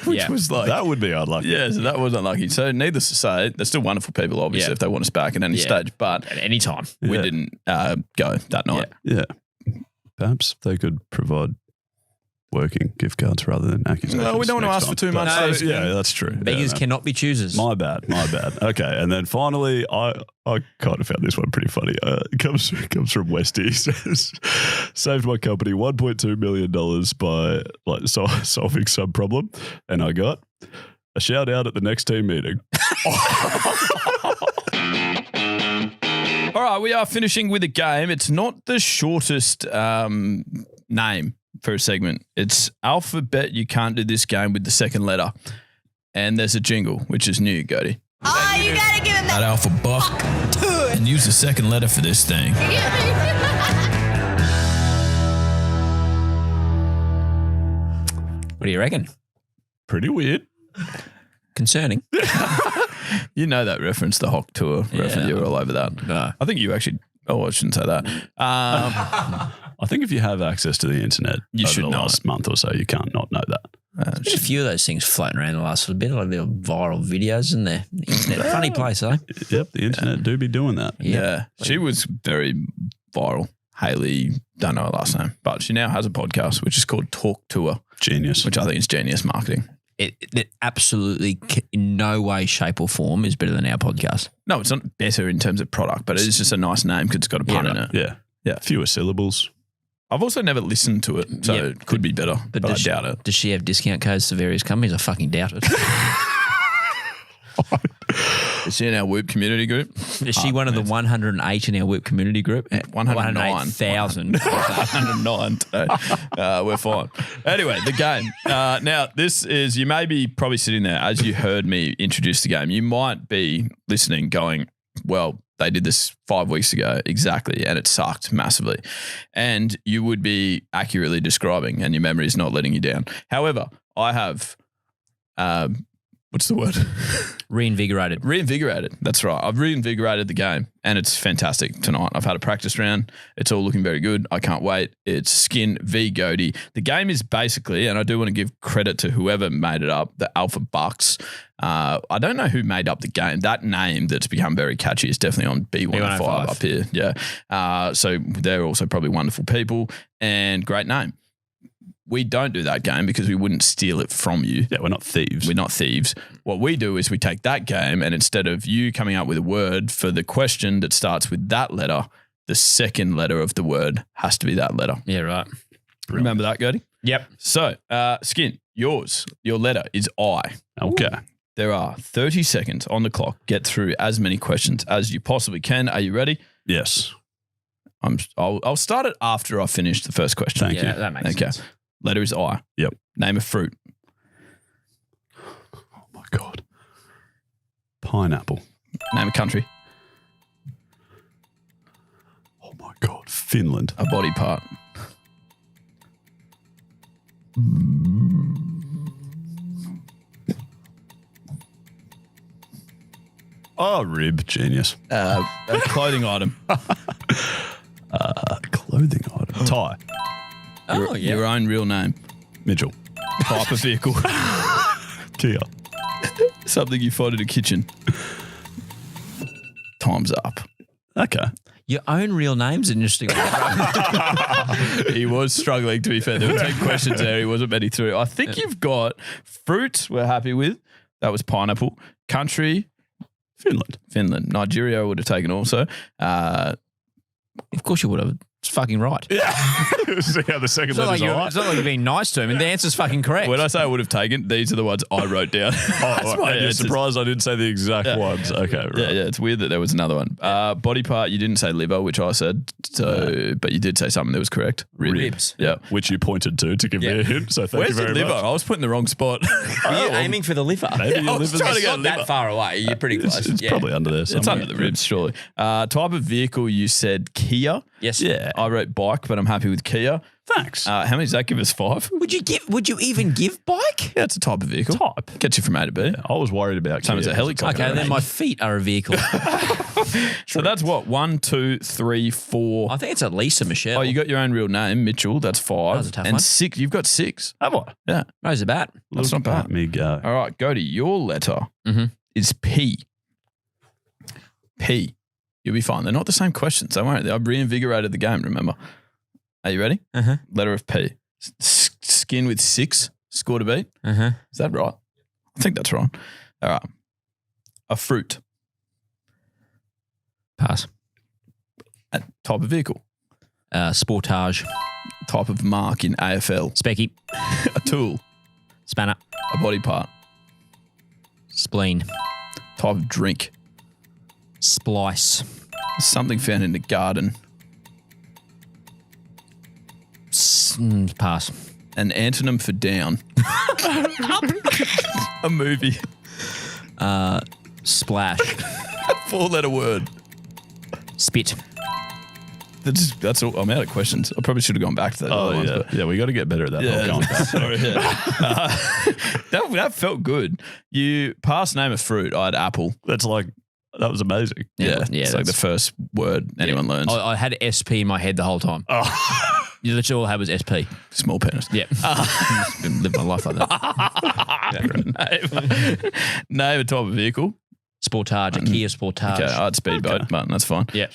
which Yeah. was like, That would be unlucky. yeah, so that was unlucky. So needless to say, they're still wonderful people, obviously, Yeah. if they want us back at any Yeah. stage. But At any time. we Yeah. didn't go that night. Yeah. Perhaps they could provide working gift cards rather than accusations. No, we don't want to next ask for time. too much. But- So- yeah, that's true. Beggars Yeah, no. cannot be choosers. My bad. Okay, and then finally, I kind of found this one pretty funny. It comes from Westy. He says, saved my company $1.2 million by solving some problem, and I got a shout out at the next team meeting. All right, we are finishing with a game. It's not the shortest name for a segment. It's Alphabet. You can't do this game with the second letter. And there's a jingle, which is new, Gertie. Oh, you gotta give him That alpha buck and use the second letter for this thing. What do you reckon? Pretty weird. Concerning. You know that reference, the Hock Tour reference. You were all over that. No. I think you actually. Oh, I shouldn't say that. I think if you have access to the internet You over should the know last month or so, you can't not know that. There's a few of those things floating around the last little bit, like little viral videos in there. The internet, funny place, eh? Yep, the internet do be doing that. Yeah. She was very viral. Haley, don't know her last name, but she now has a podcast, which is called Talk Tour, Genius. which I think is genius marketing. It absolutely, in no way, shape, or form, is better than our podcast. No, it's not better in terms of product, but it's just a nice name because it's got a pun in it. Yeah. Yeah. Fewer syllables. I've also never listened to it, so Yeah. it could be better, but I doubt it. Does she have discount codes to various companies? I fucking doubt it. Is she in our Whoop community group? Is she one of the 108 in our Whip community group? 109. 108,000. 109 today. We're fine. Anyway, the game. Now, this is, you may be probably sitting there as you heard me introduce the game. You might be listening going, well, they did this 5 weeks ago exactly, and it sucked massively. And you would be accurately describing, and your memory is not letting you down. However, I have, what's the word? Reinvigorated. Reinvigorated. That's right. I've reinvigorated the game, and it's fantastic tonight. I've had a practice round. It's all looking very good. I can't wait. It's Skin v Goaty. The game is basically, and I do want to give credit to whoever made it up, the Alpha Bucks. I don't know who made up the game. That name that's become very catchy is definitely on B105 up here. Yeah. So they're also probably wonderful people and great name. We don't do that game because we wouldn't steal it from you. Yeah, we're not thieves. We're not thieves. What we do is we take that game, and instead of you coming up with a word for the question that starts with that letter, the second letter of the word has to be that letter. Yeah, right. Remember that, Gertie? Yep. So, Skin, your letter is I. Okay. There are 30 seconds on the clock. Get through as many questions as you possibly can. Are you ready? Yes. I'll start it after I finish the first question. Thank you. Yeah, that makes sense. Letter is I. Yep. Name a fruit. Oh my God. Pineapple. Name a country. Oh my God. Finland. A body part. Oh, rib. Genius. A clothing item. Clothing item. Tie. Oh, yeah. Your own real name. Mitchell. Type of vehicle. Kia. Something you find in a kitchen. Time's up. Okay. Your own real name's an interesting one. He was struggling, to be fair. There were 10 questions there. He wasn't many through. I think you've got fruit we're happy with. That was pineapple. Country, Finland. Nigeria would have taken also. Of course you would have. It's fucking right. Yeah. See how the second It's not, letter's like all it's not like you're being nice to him, and the answer's fucking correct. When I say I would have taken, these are the ones I wrote down. You're surprised I didn't say the exact ones. Okay, right. Yeah, it's weird that there was another one. Body part, you didn't say liver, which I said, but you did say something that was correct. Ribs. Yeah. Which you pointed to give me a hint. So thank Where's you very the liver? much. I was put in the wrong spot. Were you aiming for the liver? Maybe your I was liver's trying to It's get not liver. that far away. You're pretty close. It's probably under there somewhere. It's under the ribs, surely. Type of vehicle, you said Kia. Yes. Yeah. I wrote bike, but I'm happy with Kia. Thanks. How many does that give us? 5? Would you even give bike? Yeah, it's a type of vehicle. Type. Gets you from A to B. I was worried about Same as Kia. a helicopter. Okay, then my feet are a vehicle. So that's what? 1, 2, 3, 4. I think it's at least a Michelle. Oh, you got your own real name, Mitchell. That's 5. That was a tough and one. 6. You've got 6. Have I? Yeah. Rose a bat. That's Look not bad. at me go. All right, go to your letter. Mhm. Is P. P. You'll be fine. They're not the same questions. Don't worry. I've reinvigorated the game, remember. Are you ready? Uh-huh. Letter of P. Skin with 6. Score to beat. Uh-huh. Is that right? I think that's right. All right. A fruit. Pass. A type of vehicle. Sportage. Type of mark in AFL. Specky. A tool. Spanner. A body part. Spleen. Type of drink. Splice. Something found in the garden. Pass. An antonym for down. A movie. Splash. 4-letter word. Spit. That's all. I'm out of questions. I probably should have gone back to that. Oh, other ones, yeah. but- Yeah, we got to get better at that. Yeah, Going back. sorry. Yeah. That felt good. You passed name of fruit. I had apple. That was amazing. Yeah, Yeah, it's like the first word anyone learns. I had SP in my head the whole time. Oh. You literally all I had was SP. Small penis. Yeah. Been living my life like that. Name a type of vehicle. Sportage. A Kia Sportage. Okay, I had speedboat, but that's fine. Yeah.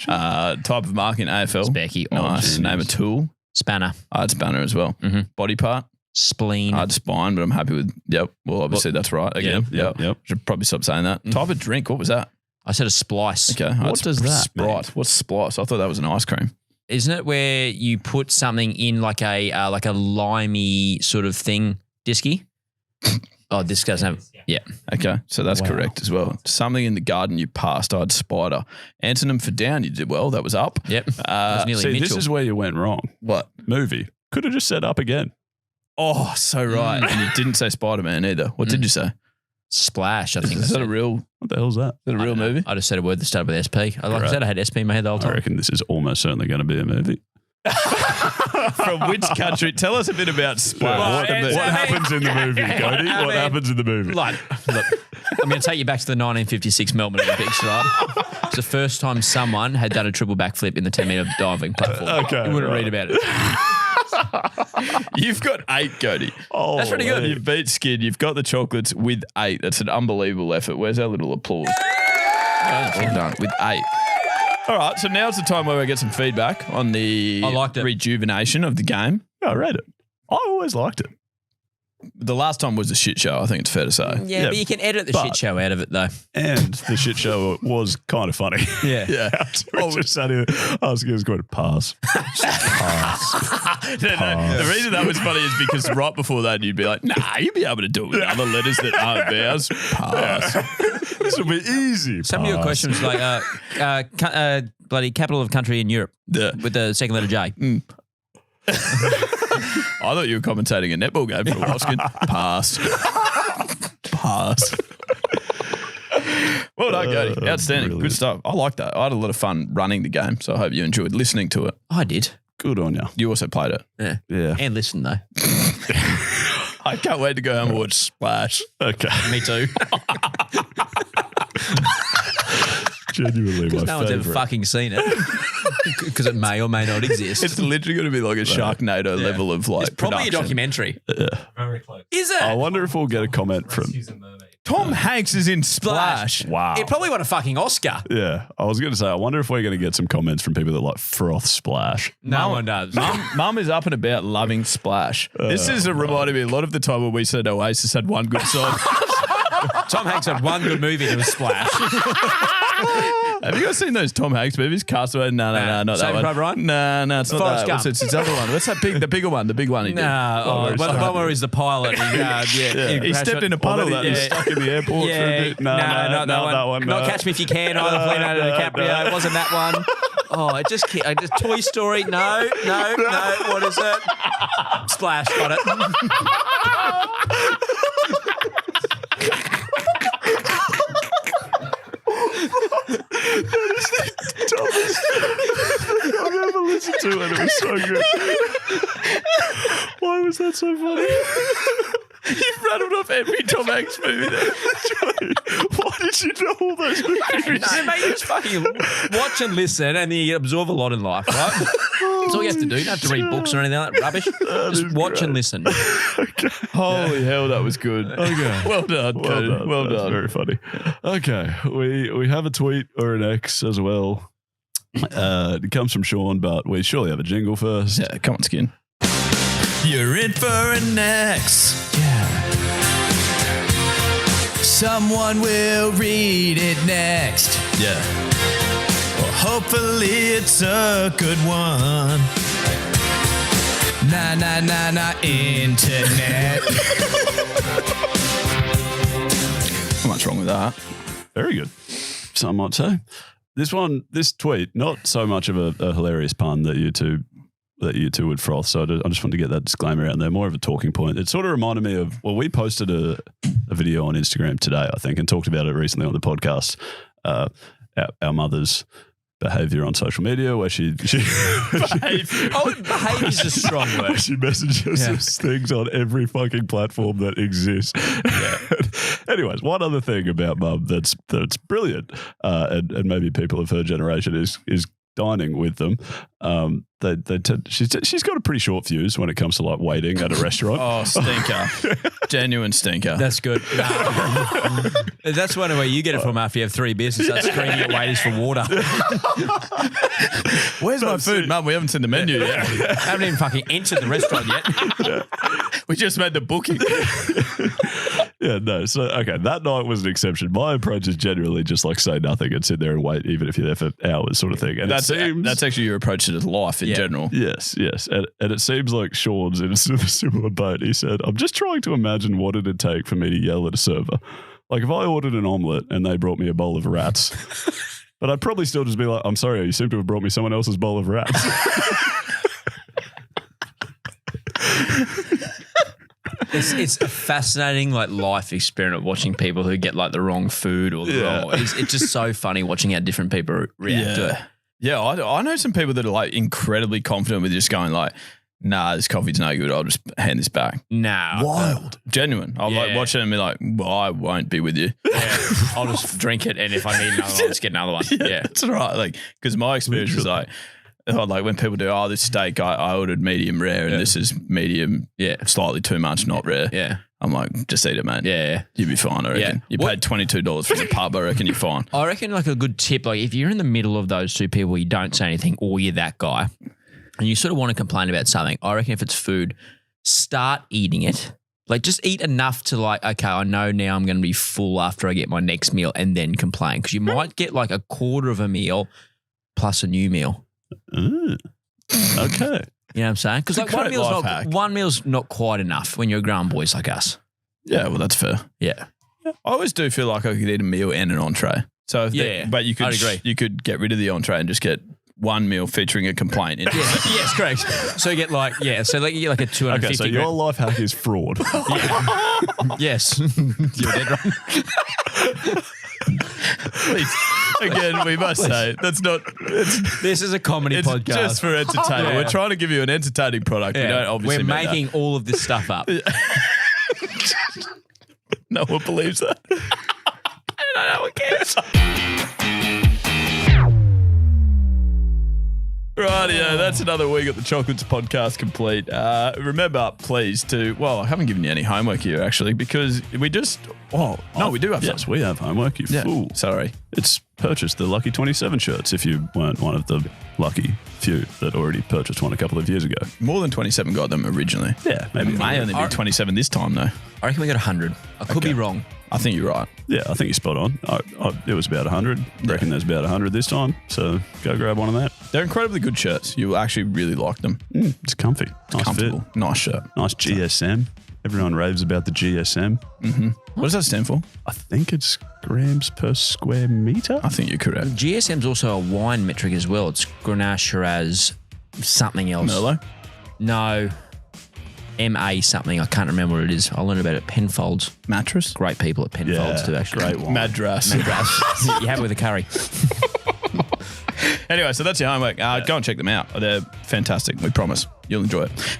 Type of mark in AFL. Specky. Nice. Oh, Name a tool. Spanner. I had spanner as well. Mhm. Body part. Spleen. I had spine, but I'm happy with. Yep. Well, obviously that's right. Again. Yep. Should probably stop saying that. Type of drink. What was that? I said a splice. Okay. What does that Sprite. mean? What's splice? I thought that was an ice cream. Isn't it where you put something in like a limey sort of thing, Disky? Oh, this doesn't have. Yeah. Okay, so that's Wow. correct as well. Something in the garden you passed. I had spider. Antonym for down. You did well. That was up. Yep. That was nearly See, Mitchell. this is where you went wrong. What? Movie. Could have just said up again. Oh, so right. And you didn't say Spider-Man either. What did you say? Splash, I think. Is that a real What the hell's that? a real movie? I just said a word that started with SP. Like I Right. said, I had SP in my head the whole I time. reckon this is almost certainly going to be a movie. From which country? Tell us a bit about Splash. What happens in the movie, Cody? What happens in the movie? Like, look, I'm going to take you back to the 1956 Melbourne Olympics, right? It's the first time someone had done a triple backflip in the 10-metre diving platform. Okay, You wouldn't right. read about it. You've got 8, Cody. Oh, That's pretty good. You've beat Skid. You've got the chocolates with 8. That's an unbelievable effort. Where's our little applause? Well done. With 8. All right, so now's the time where we get some feedback on the I liked it. rejuvenation of the game. I read it. I always liked it. The last time was a shit show, I think it's fair to say. Yeah, but you can edit the but- shit show out of it, though. And the shit show was kind of funny. Yeah. Yeah. I just sat here asking us going to pass. Pass. The reason that was funny is because right before that, you'd be like, nah, you'd be able to do it with other letters that aren't ours. Pass. This will be easy. Some of your Pass. questions like, bloody capital of country in Europe Yeah. with the second letter J. I thought you were commentating a netball game for a while. Skid. Pass. Pass. Well done, Cody. Outstanding. brilliant. Good stuff. I like that. I had a lot of fun running the game, so I hope you enjoyed listening to it. I did. Good on you. You also played it. Yeah. Yeah. And listen, though. I can't wait to go home and watch Splash. Okay. Me too. Genuinely my No one's ever favourite. fucking seen it. Because it may or may not exist. It's literally going to be like a Sharknado level of like It's probably production. a documentary. Very close. Is it? I wonder if we'll get a comment from. Rescues a mermaid. Tom Hanks is in Splash. Wow. It probably won a fucking Oscar. Yeah. I was going to say, I wonder if we're going to get some comments from people that like froth Splash. No one does. Mum is up and about loving Splash. This is reminding me a lot of the time when we said Oasis had one good song. Tom Hanks had one good movie and it was Splash. Have you guys seen those Tom Hanks movies? Castaway? No, not that Saving one. Private Ryan? No, it's not Forrest that. Gump. It's the other one. What's that the bigger one? The big one he did. One where he's the pilot. He stepped in a puddle that was stuck in the airport for a bit. No, not that one. Not Catch Me If You Can either. Leonardo DiCaprio. It wasn't that one. Oh, I just Toy Story. No. What is it? Splash. Got it. I've ever listened to it, and it was so good. Why was that so funny? You've rattled off every Tom Hanks movie there. Why did you know all those movies? No, mate, you just fucking watch and listen, and then you absorb a lot in life, right? That's all you have to do. You don't have to read books or anything like that rubbish. Just watch and listen. Okay. Holy hell, that was good. Okay. Well done, Cody. Well That's done. very funny. Okay. We have a tweet or an X as well. It comes from Sean, but we surely have a jingle first. Yeah, come on, Skin. You're in for an X. Someone will read it next. Yeah. Well, hopefully it's a good one. Nah, internet. Not much wrong with that. Very good. Some might say. This tweet, not so much of a hilarious pun that you two would froth. So I just wanted to get that disclaimer out there. More of a talking point. It sort of reminded me of, well, we posted a video on Instagram today, I think, and talked about it recently on the podcast. Our mother's behavior on social media, where she Behavior is a strong word. she messages us things on every fucking platform that exists. Yeah. Anyways, one other thing about Mum that's brilliant, and maybe people of her generation is dining with them. She's got a pretty short fuse when it comes to like waiting at a restaurant. Oh, stinker. Genuine stinker. That's good. That's one way you get it from after you have 3 beers and start screaming at waiters for water. Where's my food? Mum, we haven't seen the menu yet. I haven't even fucking entered the restaurant yet. We just made the booking. Yeah, no. So, okay, that night was an exception. My approach is generally just like say nothing and sit there and wait, even if you're there for hours, sort of thing. And that's actually your approach to life in general. Yes. And it seems like Sean's in a similar boat. He said, I'm just trying to imagine what it'd take for me to yell at a server. Like if I ordered an omelette and they brought me a bowl of rats, but I'd probably still just be like, I'm sorry, you seem to have brought me someone else's bowl of rats. It's a fascinating like life experiment watching people who get like the wrong food or the wrong. It's just so funny watching how different people react to it. Yeah, I know some people that are like incredibly confident with just going like, nah, this coffee's no good. I'll just hand this back. Nah. Wild. Genuine. I'll like watch it and be like, well, I won't be with you. Yeah. I'll just drink it, and if I need another one, I'll just get another one. Yeah. That's right. Like, because my experience was like when people do, this steak, I ordered medium rare and this is medium, slightly too much, not rare. Yeah. I'm like, just eat it, man. Yeah. You'll be fine, I reckon. You paid $22 for the pub, I reckon you're fine. I reckon like a good tip, like if you're in the middle of those two people, you don't say anything or you're that guy and you sort of want to complain about something, I reckon if it's food, start eating it. Like just eat enough to like, okay, I know now I'm going to be full after I get my next meal and then complain because you might get like a quarter of a meal plus a new meal. Okay. You know what I'm saying? Because like one meal's not quite enough when you're grown boys like us. Yeah, well, that's fair. Yeah. I always do feel like I could eat a meal and an entree. So but you could, I'd agree. You could get rid of the entree and just get one meal featuring a complaint. Yes, correct. So you get like, so like you get like a 250. Okay, so your life hack is fraud. Yes. You're dead right. Please. Again, we must say that's not. This is a comedy it's podcast. Just for entertainment. Yeah. We're trying to give you an entertaining product. We don't obviously. We're making all of this stuff up. No one believes that. No one cares. Rightio, that's another week at the Chocolates podcast complete. Remember, please, I haven't given you any homework here, actually, because we just... we do have Yes, we have homework, you fool. Sorry. It's purchase the Lucky 27 shirts if you weren't one of the lucky few that already purchased one a couple of years ago. More than 27 got them originally. Yeah, Maybe maybe. it may only be 27 this time, though. I reckon we got 100. I could Okay. be wrong. I think you're right. Yeah, I think you're spot on. It was about 100. Reckon there's about 100 this time. So go grab one of that. They're incredibly good shirts. You will actually really like them. It's comfy. Nice Comfortable. fit. Nice shirt. Nice GSM. Everyone raves about the GSM. What does that stand for? I think it's grams per square meter. I think you're correct. GSM's also a wine metric as well. It's Grenache, Shiraz, something else. Merlot? No. MA something. I can't remember what it is. I learned about it at Penfolds. Mattress? Great people at Penfolds too, actually. Great one. Madras. Madras. You have it with a curry. Anyway, so that's your homework. Go and check them out. They're fantastic. We promise. You'll enjoy it.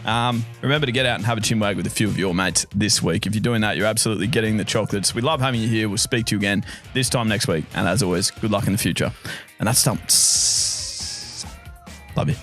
Remember to get out and have a chin wag with a few of your mates this week. If you're doing that, you're absolutely getting the chocolates. We love having you here. We'll speak to you again this time next week. And as always, good luck in the future. And that's done. Love you.